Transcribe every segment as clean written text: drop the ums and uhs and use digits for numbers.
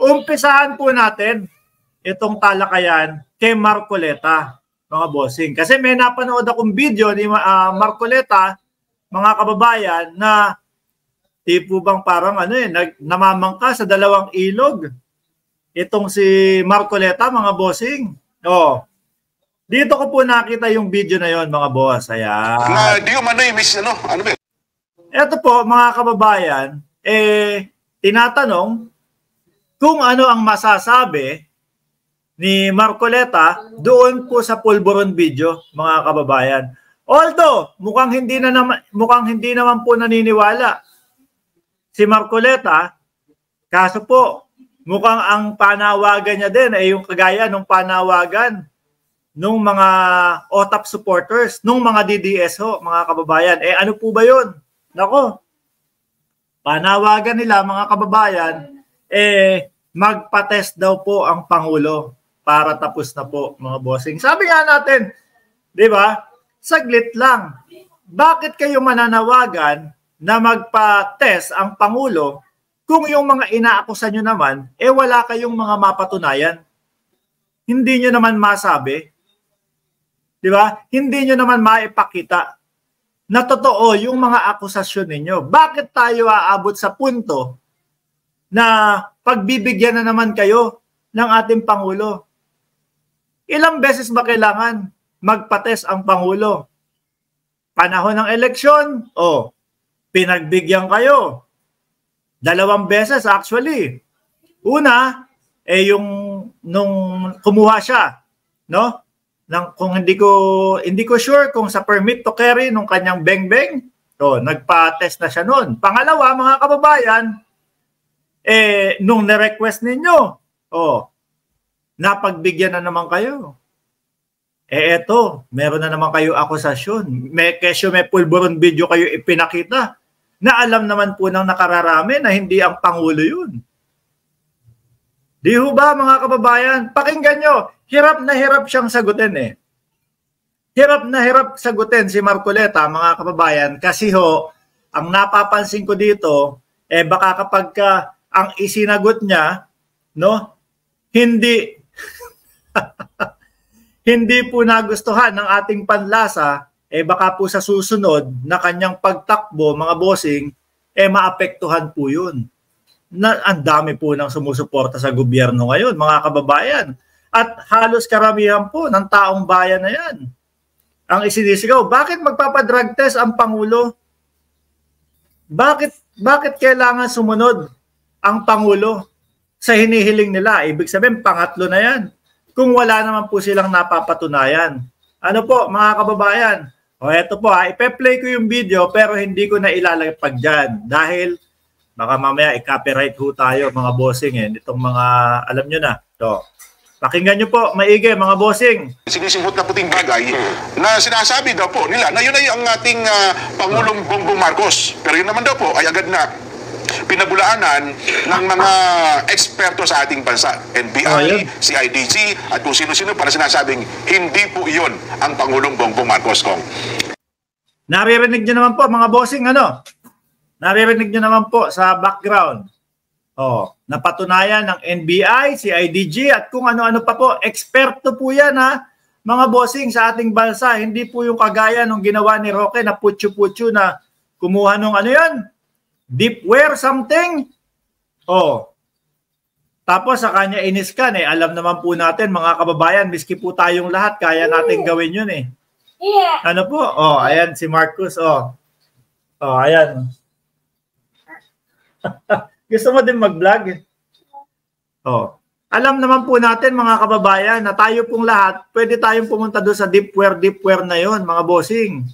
umpisahan po natin itong talakayan kay Marcoleta, mga bossing. Kasi may napanood akong video ni Marcoleta, mga kababayan, na tipo bang parang namamangka sa dalawang ilog. Itong si Marcoleta, mga bossing. Dito ko po nakita yung video na yon, mga boss. Ayan. Di ko man miss, ano ba? Ito po, mga kababayan, tinatanong kung ano ang masasabi ni Marcoleta doon po sa pulburon video, mga kababayan. Although, mukhang hindi naman po naniniwala si Marcoleta, kaso po, mukhang ang panawagan niya din ay yung kagaya ng panawagan nung mga OTAP supporters, nung mga DDS mga kababayan. Ano po ba yun? Nako, panawagan nila, mga kababayan, magpa-test daw po ang Pangulo para tapos na po, mga bossing. Sabi nga natin, di ba, saglit lang. Bakit kayo mananawagan na magpa-test ang Pangulo kung yung mga inaakusan nyo naman, wala kayong mga mapatunayan? Hindi nyo naman masabi. Di ba? Hindi nyo naman maipakita na totoo yung mga akusasyon ninyo. Bakit tayo aabot sa punto na pagbibigyan na naman kayo ng ating Pangulo? Ilang beses ba kailangan magpa-test ang Pangulo? Panahon ng eleksyon? Pinagbigyan kayo. 2 beses actually. Una, yung nung kumuha siya, no? Kung hindi ko sure kung sa permit to carry nung kanyang beng-beng, nagpa-test na siya noon. Pangalawa, mga kababayan, nung na-request ninyo, napagbigyan na naman kayo. Eto, meron na naman kayo akusasyon. Kesyo may pulburon video kayo ipinakita na alam naman po ng nakararami na hindi ang Pangulo yun. Di ho ba, mga kababayan? Pakinggan nyo, hirap na hirap siyang sagutin Hirap na hirap sagutin si Marcoleta, mga kababayan, kasi ang napapansin ko dito, baka kapag ang isinagot niya, no, hindi hindi po nagustuhan ng ating panlasa, baka po sa susunod na kanyang pagtakbo, mga bossing, maapektuhan po yun. Ang dami po ng sumusuporta sa gobyerno ngayon, mga kababayan. At halos karamihan po ng taong bayan na yan ang isinisigaw. Bakit magpapadrug test ang Pangulo? Bakit kailangan sumunod ang Pangulo sa hinihiling nila? Ibig sabihin, pangatlo na yan. Kung wala naman po silang napapatunayan. Ano po, mga kababayan? Eto po, ipe-play ko yung video pero hindi ko na ilalagpag dyan. Dahil baka mamaya i-copyright ho tayo, mga bossing. Itong mga, alam nyo na. Pakinggan nyo po, maigi, mga bossing. Sinisimot na puting bagay na sinasabi daw po nila na yun ay ang ating Pangulong Bongbong Marcos. Pero yun naman daw po ay agad na pinabulaanan ng mga eksperto sa ating bansa. NBI, CIDG, at kung sino-sino para sinasabing hindi po iyon ang Pangulong Bongbong Marcos. Naririnig nyo naman po, mga bossing, naririnig nyo naman po sa background. Napatunayan ng NBI, CIDG, at kung ano-ano pa po. Eksperto po yan, mga bossing, sa ating bansa. Hindi po yung kagaya nung ginawa ni Roque na putyo-putyo na kumuha nung deepware something. Tapos sa kanya iniskan alam naman po natin, mga kababayan, miski po tayong lahat, kaya natin gawin yun Ano po? Ayan si Marcos. Ayan. Gusto mo din mag-vlog? Alam naman po natin, mga kababayan, na tayo pong lahat, pwede tayong pumunta doon sa deepware na yon, mga bossing.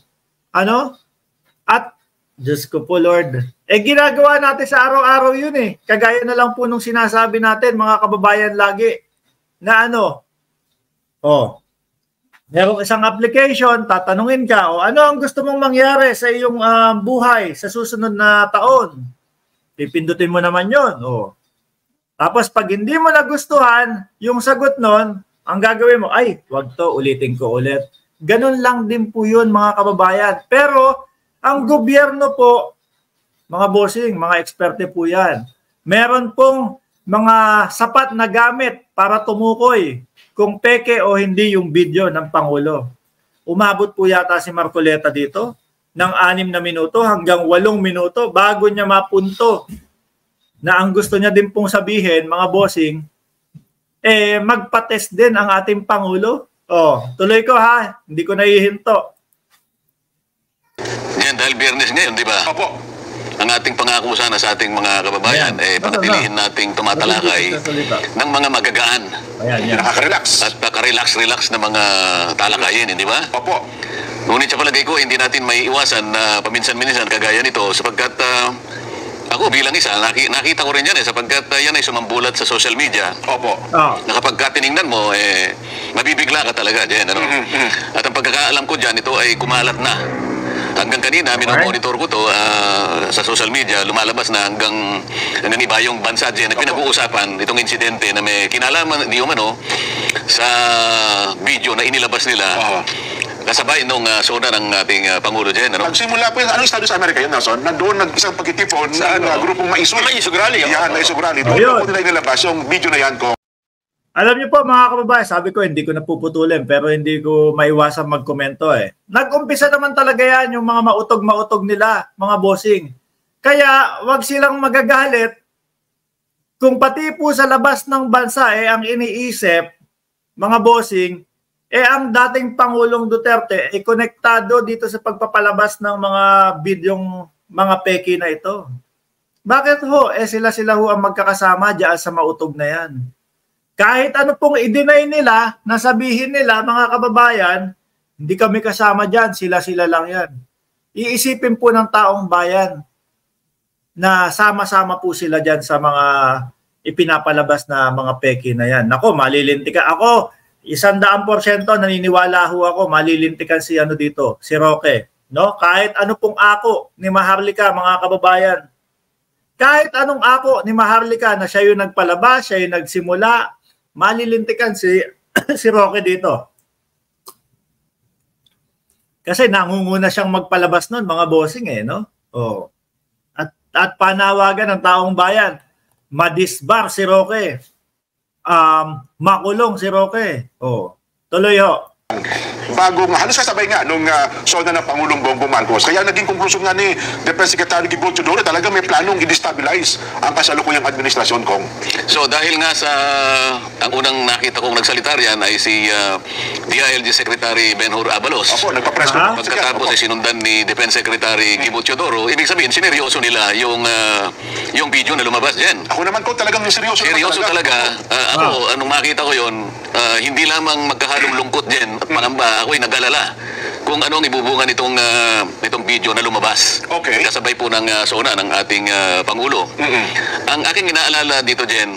At Diyos ko po, Lord. Ginagawa natin sa araw-araw yun Kagaya na lang po nung sinasabi natin, mga kababayan, lagi, na meron isang application, tatanungin ka, ano ang gusto mong mangyari sa iyong buhay sa susunod na taon? Pipindutin mo naman yun. Tapos pag hindi mo nagustuhan, yung sagot nun, ang gagawin mo, wag to, ulitin ko ulit. Ganun lang din po yun, mga kababayan. Pero, ang gobyerno po, mga bossing, mga eksperte po yan, meron pong mga sapat na gamit para tumukoy kung peke o hindi yung video ng Pangulo. Umabot po yata si Marcoleta dito ng 6 na minuto hanggang 8 minuto bago niya mapunto na ang gusto niya din pong sabihin, mga bossing, magpa-test din ang ating Pangulo. Tuloy ko ha, hindi ko nahihinto. Yan, dahil Biyernes ngayon, di ba? Opo. Ang ating pangako sana sa ating mga kababayan, panatilihin nating tumatalakay ng mga magagaan. Nakaka-relax. At nakarelax-relax na mga talakayin, di ba? Opo. Ngunit sa palagay ko, hindi natin may iwasan na paminsan-minsan kagaya nito sapagkat ako bilang isa, nakita ko rin yan sapagkat yan ay sumambulat sa social media. Opo. Na kapag tiningnan mo, mabibigla ka talaga dyan. Ano? At ang pagkakaalam ko dyan, ito ay kumalat na. Hanggang kanina, minomonitor ko to sa social media, lumalabas na hanggang iba yung bansa dyan na pinag-uusapan itong insidente na may kinalaman, di umano, sa video na inilabas nila. Kasabay nung zona ng ating Pangulo dyan. Ano? Nagsimula po yun, anong estado sa Amerika yun, Nelson? Na doon nag-isang pagkitipon sa grupong Maisog. Maisog Rally. Yan, Maisog Rally. Doon po nila inilabas yung video na yan ko. Alam niyo po mga kababayan, sabi ko hindi ko napuputulin pero hindi ko maiwasan magkomento Nag-umpisa naman talaga yan yung mga mautog-mautog nila, mga bossing. Kaya wag silang magagalit kung pati po sa labas ng bansa ang iniisip, mga bossing, ang dating Pangulong Duterte konektado dito sa pagpapalabas ng mga bidyong mga peki na ito. Bakit ho? Sila ho ang magkakasama diyan sa mautog na yan. Kahit ano pong i-deny nila, nasabihin nila, mga kababayan, hindi kami kasama dyan, sila-sila lang yan. Iisipin po ng taong bayan na sama-sama po sila dyan sa mga ipinapalabas na mga peki na yan. Nako, malilintikan. Ako, 100% naniniwala ho ako, malilintikan si dito, si Roque. No? Kahit ano pong ako ni Maharlika, mga kababayan. Kahit anong ako ni Maharlika na siya yung nagpalabas, siya yung nagsimula, malilintikan si Roque dito. Kasi nangunguna siyang magpalabas nun, mga bossing no? At panawagan ng taong bayan, madisbar si Roque. Makulong si Roque. Tuloy ho. Bagong halos kasabay nga nung zona ng Pangulong Bongbong Marcos. Kaya naging konklusyon nga ni Defense Secretary Gibo Teodoro, talaga may planong i-destabilize ang kasalukuyang administrasyon, Kong. So dahil nga sa ang unang nakita kong nagsalita riyan ay si DILG Secretary Benhur Abalos. Opo, nagpa-press conference. Pagkatapos ay sinundan ni Defense Secretary Gibo Teodoro, ibig sabihin sineryoso nila yung video na lumabas diyan. Ako naman ko talagang seryoso talaga. Ako, anong makita ko yon, hindi lamang magkahalong lungkot diyan at pangamba, ako'y nag-alala kung anong ibubungan itong video na lumabas. Okay. Kasabay po ng zona ng ating Pangulo. Ang aking inaalala dito, Jen,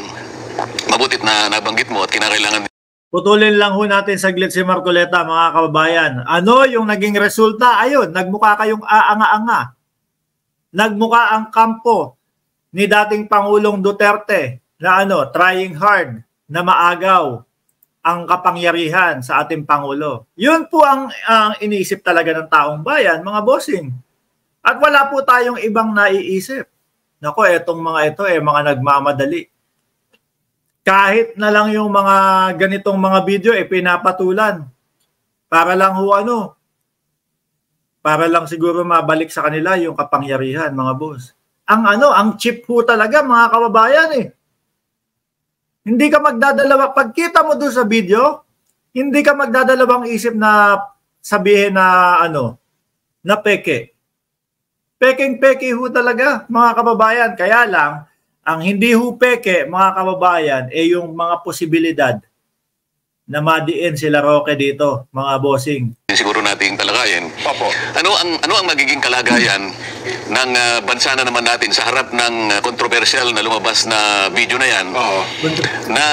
mabutit na nabanggit mo at kinakailangan. Putulin lang ho natin saglit si Marcoleta, mga kababayan. Ano yung naging resulta? Ayun, nagmukha kayong aanga-anga. Nagmukha ang kampo ni dating Pangulong Duterte na trying hard na maagaw ang kapangyarihan sa ating Pangulo. Yun po ang iniisip talaga ng taong bayan, mga bossing. At wala po tayong ibang naiisip. Nako, etong mga ito, mga nagmamadali. Kahit na lang yung mga ganitong mga video, pinapatulan. Para lang para lang siguro mabalik sa kanila yung kapangyarihan, mga boss. Ang cheap po talaga, mga kababayan Hindi ka magdadalawa, pagkita mo doon sa video, hindi ka magdadalawang isip na sabihin na na peke. Peking-peke ho talaga, mga kababayan. Kaya lang, ang hindi ho peke, mga kababayan, yung mga posibilidad na madiin sila Roque dito, mga bossing. Siguro nating talakayin. Opo. Ano ang magiging kalagayan ng bansa na naman natin sa harap ng controversial na lumabas na video na yan? Na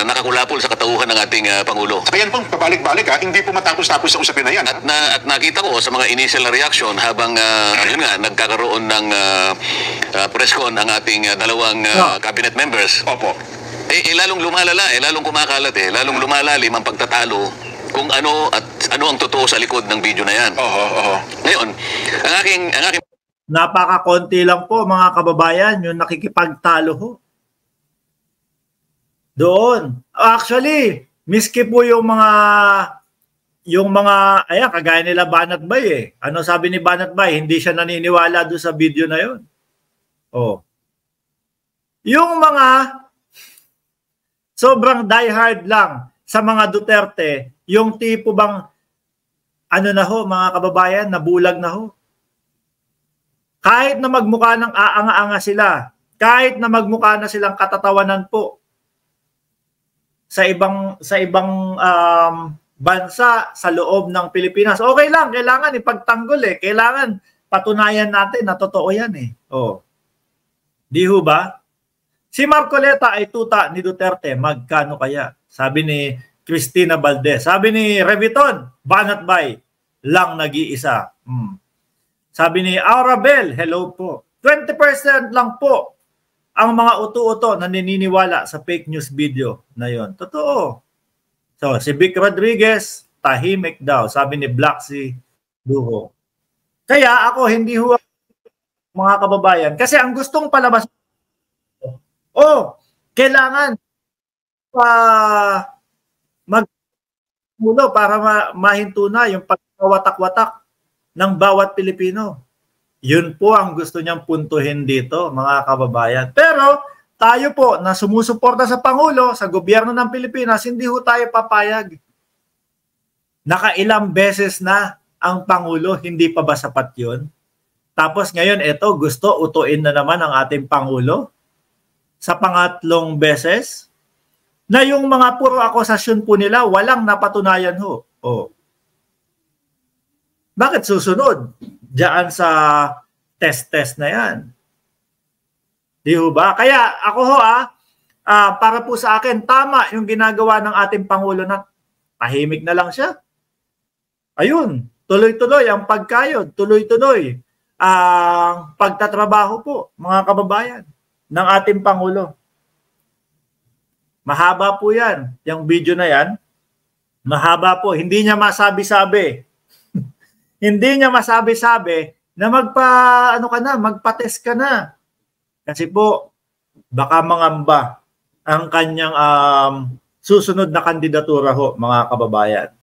nakakulapol sa katauhan ng ating Pangulo. Ayan pong pabalik-balik hindi po matapos-tapos sa usapin na yan. At nakita ko sa mga initial reaction habang nagkakaroon ng press con ang ating dalawang cabinet members. Opo. Lalong lumalala, lalong kumakalat, lalong lumalalim ang pagtatalo kung ano ang totoo sa likod ng video na yan. Oo. Ngayon, ang aking Napakakonti lang po mga kababayan yung nakikipagtalo ho. Doon. Actually, miski po yung mga ayan, kagaya nila Banat Bay eh. Ano sabi ni Banat Bay? Hindi siya naniniwala doon sa video na yun. Oh. Yung mga sobrang diehard lang sa mga Duterte, yung tipo bang ano na ho mga kababayan, nabulag na ho. Kahit na magmukha ng aanga-anga sila, kahit na magmukha na silang katatawanan po sa ibang bansa sa loob ng Pilipinas. Okay lang, kailangan ipagtanggol eh. Kailangan patunayan natin na totoo yan eh. Oh. Di ho ba? Si Marcoleta ay tuta ni Duterte, magkano kaya? Sabi ni Cristina Valdez. Sabi ni Reviton, Banat Bay, lang nag-iisa. Sabi ni Aurabel, hello po. 20% lang po ang mga uto-uto na naniniwala sa fake news video na yon. Totoo. So, si Vic Rodriguez, tahimik daw, sabi ni Black Sea Duho. Kaya ako hindi ho mga kababayan, kasi ang gustong palabas kailangan magmulo para mahinto na yung pagkawatak-watak ng bawat Pilipino. Yun po ang gusto niyang puntuhin dito, mga kababayan. Pero tayo po na sumusuporta sa Pangulo, sa gobyerno ng Pilipinas, hindi ho tayo papayag. Nakailang beses na ang Pangulo, hindi pa ba sapat yun? Tapos ngayon, gusto utuin na naman ang ating Pangulo sa pangatlong beses na yung mga puro akusasyon po nila, walang napatunayan ho. Bakit susunod? Diyan sa test na yan. Di ho ba? Kaya ako ho para po sa akin, tama yung ginagawa ng ating Pangulo na tahimik na lang siya. Ayun, tuloy-tuloy ang pagkayod, tuloy-tuloy ang pagtatrabaho po, mga kababayan, ng ating Pangulo. Mahaba po yan. Yung video na yan, mahaba po. Hindi niya masabi-sabi. Hindi niya masabi-sabi na magpa-test ka na. Kasi po, baka mangamba ang kanyang susunod na kandidatura ho, mga kababayan.